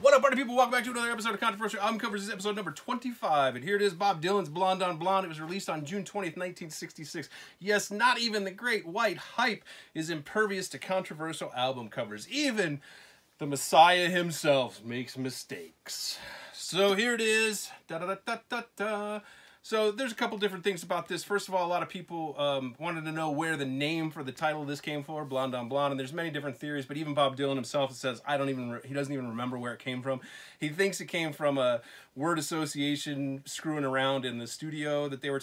What up, party people? Welcome back to another episode of Controversial Album Covers. This is episode number 25, and here it is, Bob Dylan's Blonde on Blonde. It was released on June 20th, 1966. Yes, not even the great white hype is impervious to controversial album covers. Even the Messiah himself makes mistakes. So here it is. Da-da-da-da-da-da. So there's a couple different things about this. First of all, a lot of people wanted to know where the name for the title of this came from, Blonde on Blonde, and there's many different theories, but even Bob Dylan himself says he doesn't even remember where it came from. He thinks it came from a word association screwing around in the studio that they were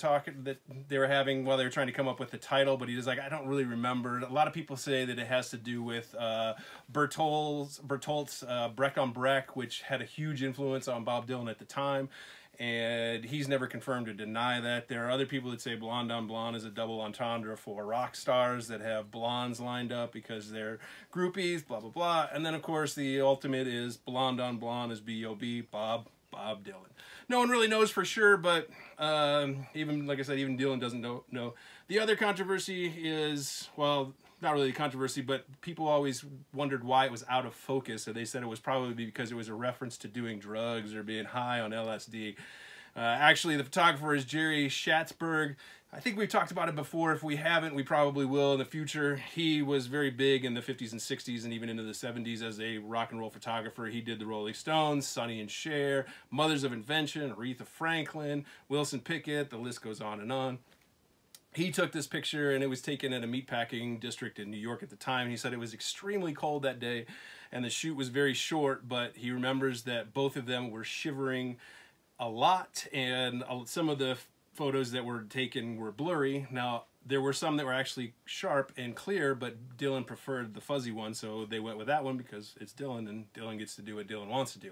having while they were trying to come up with the title, but he was like, I don't really remember. A lot of people say that it has to do with Bertolt's Brecht on Brecht, which had a huge influence on Bob Dylan at the time. And he's never confirmed or denied that. There are other people that say Blonde on Blonde is a double entendre for rock stars that have blondes lined up because they're groupies, blah, blah, blah. And then, of course, the ultimate is Blonde on Blonde is B.O.B., Bob Dylan. No one really knows for sure, but even, like I said, even Dylan doesn't know. The other controversy is, well, not really a controversy, but people always wondered why it was out of focus. So they said it was probably because it was a reference to doing drugs or being high on LSD. Actually, the photographer is Jerry Schatzberg. I think we've talked about it before. If we haven't, we probably will in the future. He was very big in the 50s and 60s and even into the 70s as a rock and roll photographer. He did the Rolling Stones, Sonny and Cher, Mothers of Invention, Aretha Franklin, Wilson Pickett, the list goes on and on. He took this picture, and it was taken at a meatpacking district in New York at the time. He said it was extremely cold that day, and the shoot was very short, but he remembers that both of them were shivering a lot, and some of the photos that were taken were blurry. Now, there were some that were actually sharp and clear, but Dylan preferred the fuzzy one, so they went with that one because it's Dylan, and Dylan gets to do what Dylan wants to do.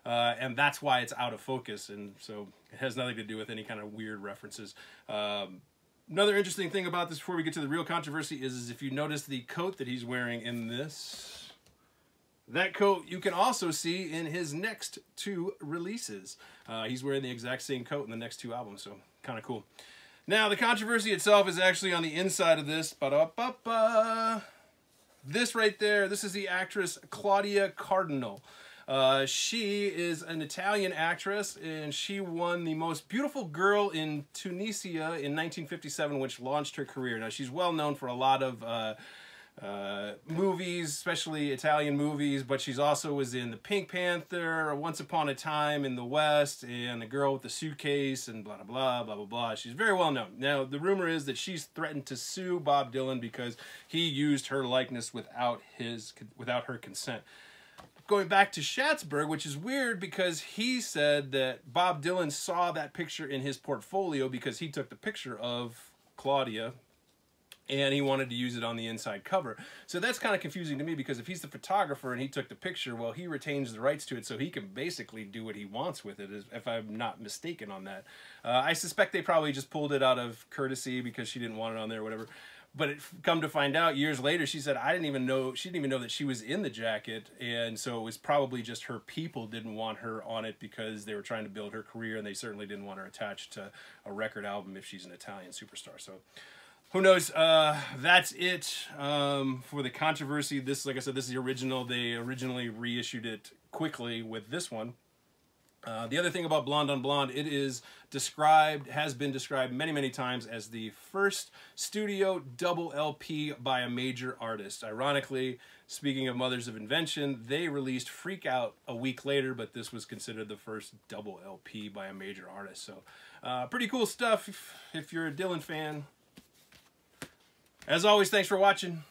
And that's why it's out of focus, and so it has nothing to do with any kind of weird references. Another interesting thing about this before we get to the real controversy is if you notice the coat that he's wearing in this, that coat you can also see in his next two releases. He's wearing the exact same coat in the next two albums, so kind of cool. Now, the controversy itself is actually on the inside of this. Ba-da-ba-ba. This right there, this is the actress Claudia Cardinal. She is an Italian actress, and she won the Most Beautiful Girl in Tunisia in 1957, which launched her career. Now, she's well known for a lot of movies, especially Italian movies, but she's also was in The Pink Panther, Once Upon a Time in the West, and The Girl with the Suitcase, and blah, blah, blah, blah, blah, blah. She's very well known. Now, the rumor is that she's threatened to sue Bob Dylan because he used her likeness without her consent. Going back to Schatzberg, which is weird because he said that Bob Dylan saw that picture in his portfolio because he took the picture of Claudia and he wanted to use it on the inside cover. So that's kind of confusing to me because if he's the photographer and he took the picture, well, he retains the rights to it, so he can basically do what he wants with it, if I'm not mistaken on that. I suspect they probably just pulled it out of courtesy because she didn't want it on there or whatever. But come to find out, years later, she said, she didn't even know that she was in the jacket, and so it was probably just her people didn't want her on it because they were trying to build her career, and they certainly didn't want her attached to a record album if she's an Italian superstar. So, who knows? That's it for the controversy. This, like I said, this is the original. They originally reissued it quickly with this one. The other thing about Blonde on Blonde, it is has been described many, many times as the first studio double LP by a major artist. Ironically, speaking of Mothers of Invention, they released Freak Out a week later, but this was considered the first double LP by a major artist. So, pretty cool stuff if you're a Dylan fan. As always, thanks for watching.